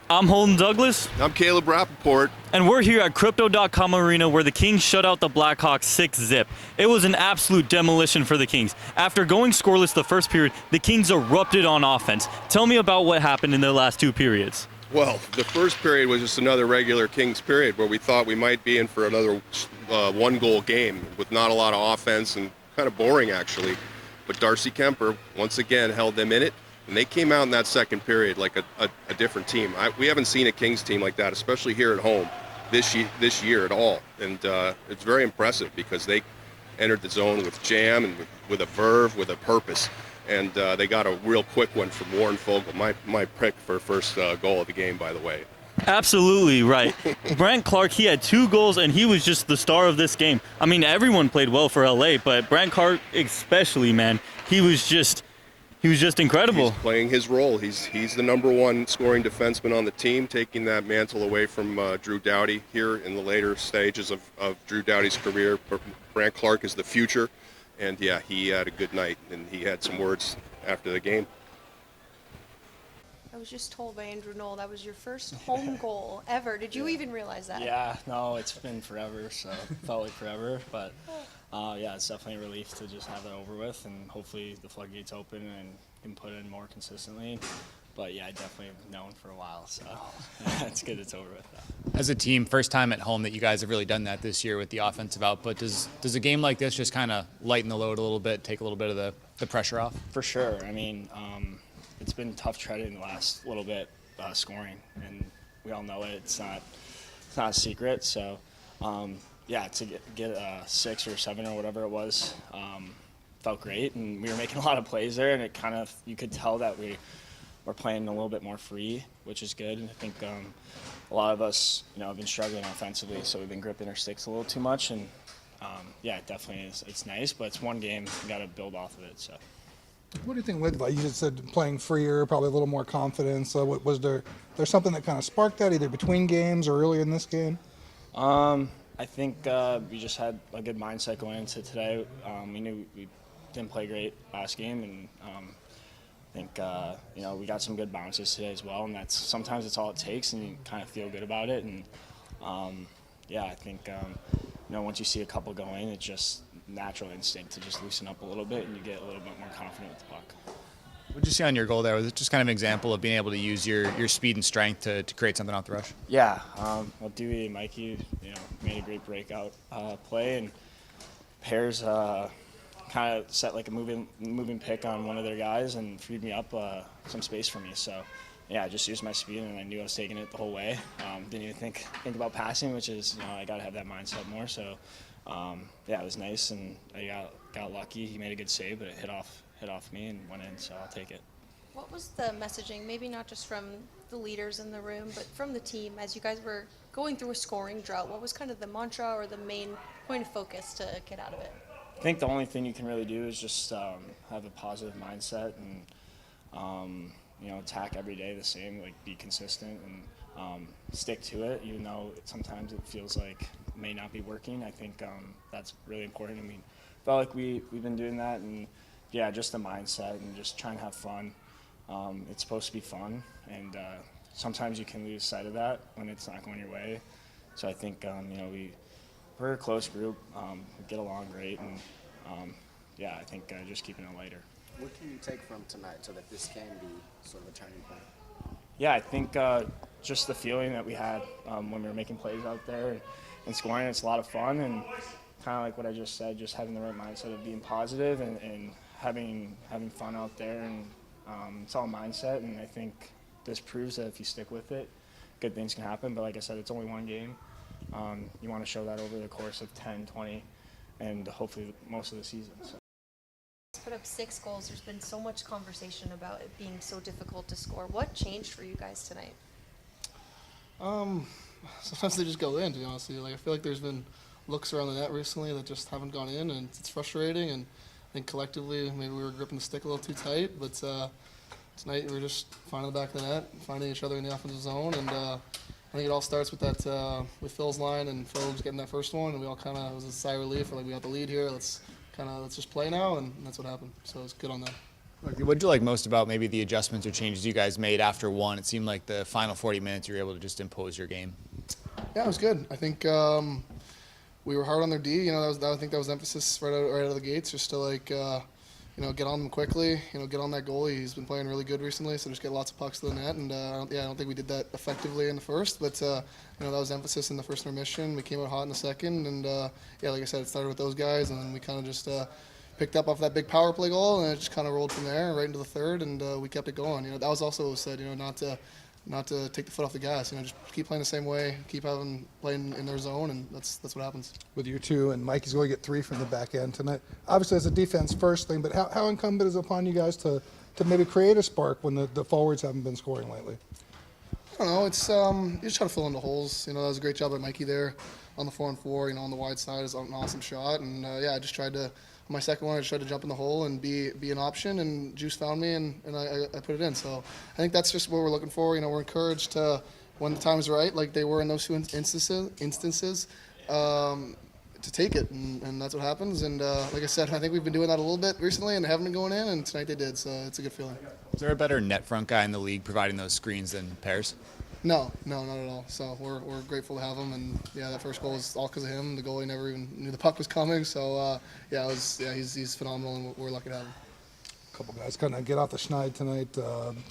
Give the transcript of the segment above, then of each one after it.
I'm Holden Douglas. I'm Caleb Rappaport. And we're here at Crypto.com Arena where the Kings shut out the Blackhawks 6-0. It was an absolute demolition for the Kings. After going scoreless the first period, the Kings erupted on offense. Tell me about what happened in the last two periods. Well, the first period was just another regular Kings period where we thought we might be in for another one-goal game with not a lot of offense and kind of boring, actually. But Darcy Kemper, once again, held them in it. And they came out in that second period like a different team. We haven't seen a Kings team like that, especially here at home this year at all. And it's very impressive because they entered the zone with jam and with a verve, with a purpose. And they got a real quick one from Warren Fogle, my pick for first goal of the game, by the way. Absolutely right. Brandt Clarke, he had 2 goals, and he was just the star of this game. I mean, everyone played well for LA, but Brandt Clarke especially, man, he was just incredible. He's playing his role. He's the number one scoring defenseman on the team, taking that mantle away from Drew Doughty here in the later stages of Drew Doughty's career. Brandt Clarke is the future, and yeah, he had a good night, and he had some words after the game. I was just told by Andrew Knoll that was your first home goal ever. Did you even realize that? Yeah, no, it's been forever, so it felt like forever, but yeah, it's definitely a relief to just have that over with, and hopefully the floodgates open and can put in more consistently. But yeah, I definitely have known for a while, so it's good it's over with. As a team, first time at home that you guys have really done that this year with the offensive output. Does a game like this just kind of lighten the load a little bit, take a little bit of the pressure off? For sure. I mean, it's been tough treading the last little bit scoring, and we all know it. It's not a secret. So, yeah, to get 6 or 7 or whatever it was felt great, and we were making a lot of plays there, and it kind of, you could tell that we were playing a little bit more free, which is good. And I think a lot of us, have been struggling offensively, so we've been gripping our sticks a little too much, and yeah, it definitely is. It's nice, but it's one game. You got to build off of it. So. What do you think led, like you just said, playing freer, probably a little more confidence? Was there something that kind of sparked that either between games or early in this game? I think we just had a good mindset going into today. We knew we didn't play great last game, and I think we got some good bounces today as well. And sometimes it's all it takes, and you kind of feel good about it. And yeah, I think once you see a couple going, it's just natural instinct to just loosen up a little bit, and you get a little bit more confident with the puck. What did you see on your goal there? Was it just kind of an example of being able to use your speed and strength to create something off the rush? Yeah, well, Dewey and Mikey, made a great breakout play, and Pears kind of set like a moving pick on one of their guys and freed me up some space for me. So, yeah, I just used my speed, and I knew I was taking it the whole way. Didn't even think about passing, which is, I got to have that mindset more. So, yeah, it was nice, and I got lucky. He made a good save, but it hit off me and went in, so I'll take it. What was the messaging, maybe not just from the leaders in the room, but from the team as you guys were going through a scoring drought? What was kind of the mantra or the main point of focus to get out of it? I think the only thing you can really do is just have a positive mindset and, attack every day the same, like be consistent and stick to it, even though sometimes it feels like it may not be working. I think that's really important. I mean, felt like we've been doing that, and yeah, just the mindset and just trying to have fun. It's supposed to be fun, and sometimes you can lose sight of that when it's not going your way. So I think we're a close group, we get along great, and yeah, I think just keeping it lighter. What can you take from tonight so that this can be sort of a turning point? Yeah, I think just the feeling that we had when we were making plays out there and scoring, it's a lot of fun, and kind of like what I just said, just having the right mindset of being positive and having fun out there, and it's all mindset, and I think this proves that if you stick with it, good things can happen. But like I said, it's only one game. You want to show that over the course of 10, 20, and hopefully most of the season. So. Put up 6 goals. There's been so much conversation about it being so difficult to score. What changed for you guys tonight? Sometimes they just go in, to be honest with you. Like, I feel like there's been looks around the net recently that just haven't gone in, and it's frustrating. And I think collectively maybe we were gripping the stick a little too tight. But tonight we were just finding the back of the net, finding each other in the offensive zone, and I think it all starts with that with Phil's line and Phil's getting that first one, and we all kind of, it was a sigh of relief. We're like, we got the lead here. Let's just play now, and that's what happened. So it's good on that. What did you like most about maybe the adjustments or changes you guys made after one? It seemed like the final 40 minutes you were able to just impose your game. Yeah, it was good. I think we were hard on their D. I think that was emphasis right out of the gates, just to get on them quickly. Get on that goalie. He's been playing really good recently, so just get lots of pucks to the net. And I don't think we did that effectively in the first, but that was emphasis in the first intermission. We came out hot in the second, and like I said, it started with those guys, and then we kind of just picked up off that big power play goal, and it just kind of rolled from there right into the third, and we kept it going. That was also said, not to take the foot off the gas. Just keep playing the same way, keep playing in their zone, and that's what happens. With you two, and Mikey's going to get 3 from the back end tonight. Obviously, it's a defense first thing, but how incumbent is it upon you guys to maybe create a spark when the forwards haven't been scoring lately? I don't know. It's you just try to fill in the holes. That was a great job by Mikey there on the 4-on-4. On the wide side is an awesome shot, and I just tried to. On my second one, I just tried to jump in the hole and be an option, and Juice found me, and I put it in. So I think that's just what we're looking for. We're encouraged to, when the time's right, like they were in those 2 instances, to take it, and that's what happens. And like I said, I think we've been doing that a little bit recently, and they haven't been going in, and tonight they did. So it's a good feeling. Is there a better net front guy in the league providing those screens than Pears? No, not at all. So we're grateful to have him, and that first goal was all because of him. The goalie never even knew the puck was coming. So he's phenomenal, and we're lucky to have him. A couple guys kind of get off the schneid tonight.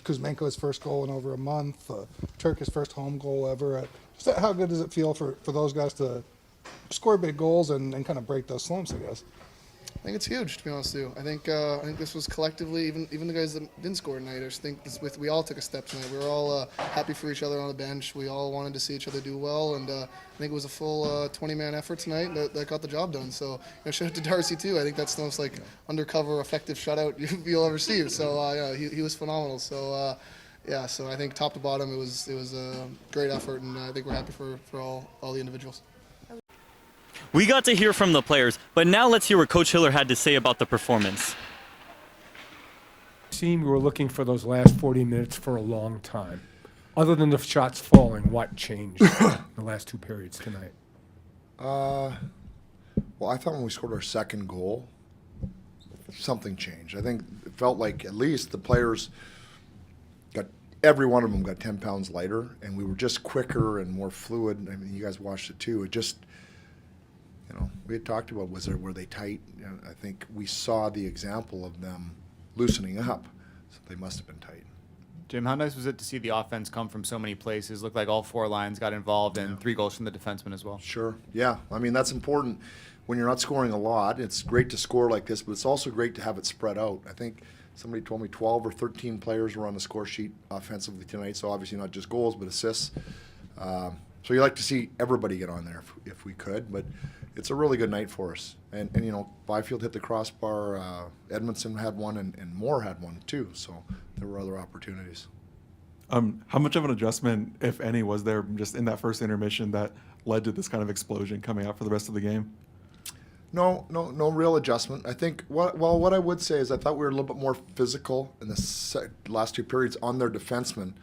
Kuzmenko's first goal in over a month. Turk's first home goal ever. Just how good does it feel for those guys to score big goals and kind of break those slumps, I guess? I think it's huge, to be honest with you. I think this was collectively, even the guys that didn't score tonight. I just think we all took a step tonight. We were all happy for each other on the bench. We all wanted to see each other do well, and I think it was a full 20-man effort tonight that got the job done. So shout out to Darcy too. I think that's the most undercover effective shutout you'll ever see. So he was phenomenal. So so I think top to bottom it was a great effort, and I think we're happy for all the individuals. We got to hear from the players, but now let's hear what Coach Hiller had to say about the performance. We were looking for those last 40 minutes for a long time. Other than the shots falling, what changed in the last 2 periods tonight? Well, I thought when we scored our second goal, something changed. I think it felt like at least the players every one of them got 10 pounds lighter, and we were just quicker and more fluid. I mean, you guys watched it too. It just, we had talked about were they tight? I think we saw the example of them loosening up, so they must have been tight. Jim, how nice was it to see the offense come from so many places? Looked like all 4 lines got involved, and 3 goals from the defenseman as well. Sure, yeah. I mean, that's important when you're not scoring a lot. It's great to score like this, but it's also great to have it spread out. I think somebody told me 12 or 13 players were on the score sheet offensively tonight, so obviously not just goals, but assists. So you like to see everybody get on there if we could, but it's a really good night for us. And Byfield hit the crossbar, Edmondson had one, and Moore had one too, so there were other opportunities. How much of an adjustment, if any, was there just in that first intermission that led to this kind of explosion coming out for the rest of the game? No real adjustment. I think, what I would say is I thought we were a little bit more physical in the last 2 periods on their defensemen.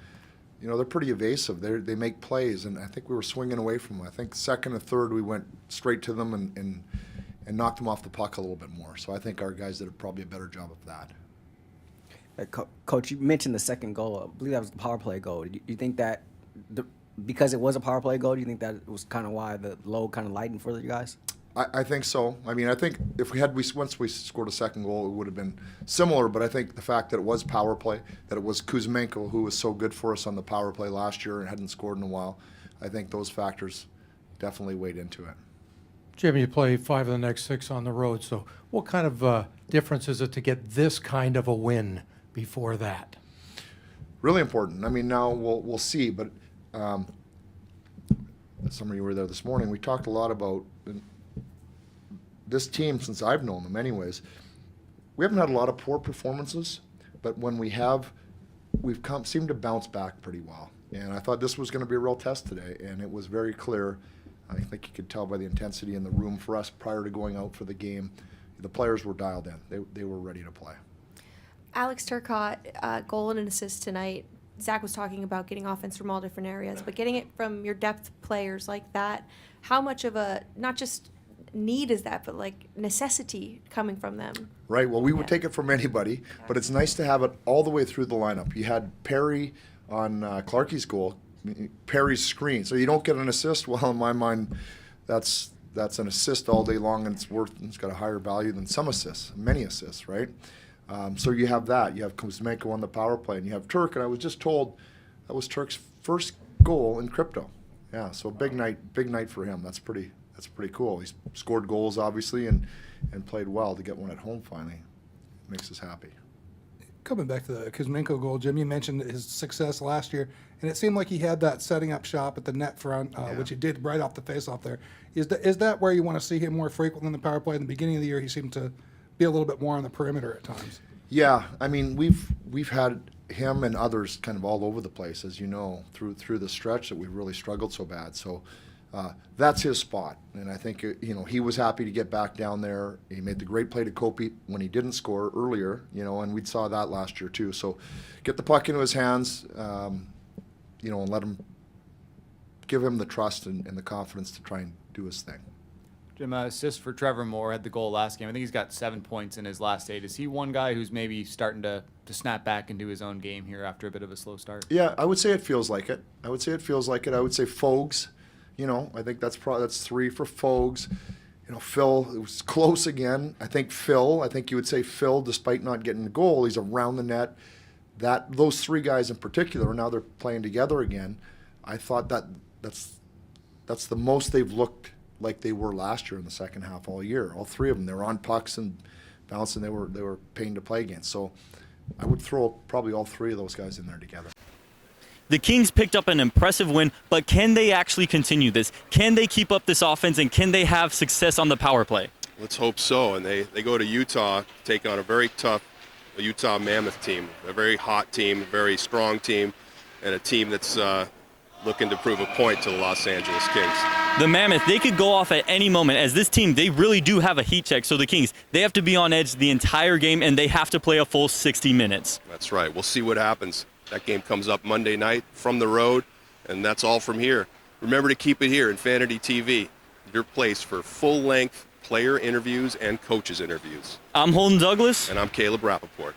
They're pretty evasive. They make plays, and I think we were swinging away from them. I think second and third we went straight to them and knocked them off the puck a little bit more. So I think our guys did probably a better job of that. Coach, you mentioned the second goal. I believe that was the power play goal. Do you think that because it was a power play goal, do you think that was kind of why the load kind of lightened for you guys? I think so. I mean, I think if once we scored a second goal, it would have been similar. But I think the fact that it was power play, that it was Kuzmenko, who was so good for us on the power play last year and hadn't scored in a while, I think those factors definitely weighed into it. Jim, you play 5 of the next 6 on the road. So what kind of difference is it to get this kind of a win before that? Really important. I mean, now we'll see. But some of you were there this morning. We talked a lot about this team, since I've known them anyways. We haven't had a lot of poor performances, but when we have, seemed to bounce back pretty well. And I thought this was going to be a real test today, and it was very clear. I think you could tell by the intensity in the room for us prior to going out for the game. The players were dialed in. They were ready to play. Alex Turcotte, goal and an assist tonight. Zach was talking about getting offense from all different areas, but getting it from your depth players like that, how much of a, not just need is that, but like necessity coming from them. Right. Well, we would take it from anybody, but it's nice to have it all the way through the lineup. You had Perry on Clarkie's goal, Perry's screen. So you don't get an assist. Well, in my mind, that's an assist all day long, and it's got a higher value than some assists, many assists, right? So you have that. You have Kuzmenko on the power play, and you have Turk. And I was just told that was Turk's first goal in crypto. Yeah. So big night for him. That's pretty cool. He's scored goals obviously and played well to get one at home finally. Makes us happy. Coming back to the Kuzmenko goal, Jim, you mentioned his success last year, and it seemed like he had that setting up shop at the net front, which he did right off the faceoff there. Is that where you want to see him more frequently in the power play? In the beginning of the year, he seemed to be a little bit more on the perimeter at times. Yeah, I mean, we've had him and others kind of all over the place, as you know, through the stretch that we've really struggled so bad. So that's his spot, and I think he was happy to get back down there. He made the great play to Kopi when he didn't score earlier, and we saw that last year too. So get the puck into his hands, and give him the trust and the confidence to try and do his thing. Jim, assist for Trevor Moore, had the goal last game. I think he's got 7 points in his last 8. Is he one guy who's maybe starting to snap back into his own game here after a bit of a slow start? Yeah, I would say it feels like it. I would say Fogues. I think that's 3 for Fogues. Phil, it was close again. I think you would say Phil, despite not getting the goal, he's around the net. Those 3 guys in particular, now they're playing together again. I thought that's the most they've looked like they were last year in the second half all year. All 3 of them, they were on pucks and bouncing. They were pain to play against. So I would throw probably all 3 of those guys in there together. The Kings picked up an impressive win, but can they actually continue this? Can they keep up this offense, and can they have success on the power play? Let's hope so. And they go to Utah, take on a very tough Utah Mammoth team, a very hot team, very strong team, and a team that's looking to prove a point to the Los Angeles Kings. The Mammoth, they could go off at any moment. As this team, they really do have a heat check. So the Kings, they have to be on edge the entire game, and they have to play a full 60 minutes. That's right. We'll see what happens. That game comes up Monday night from the road, and that's all from here. Remember to keep it here, InfanityTV, your place for full-length player interviews and coaches interviews. I'm Holden Douglas. And I'm Caleb Rappaport.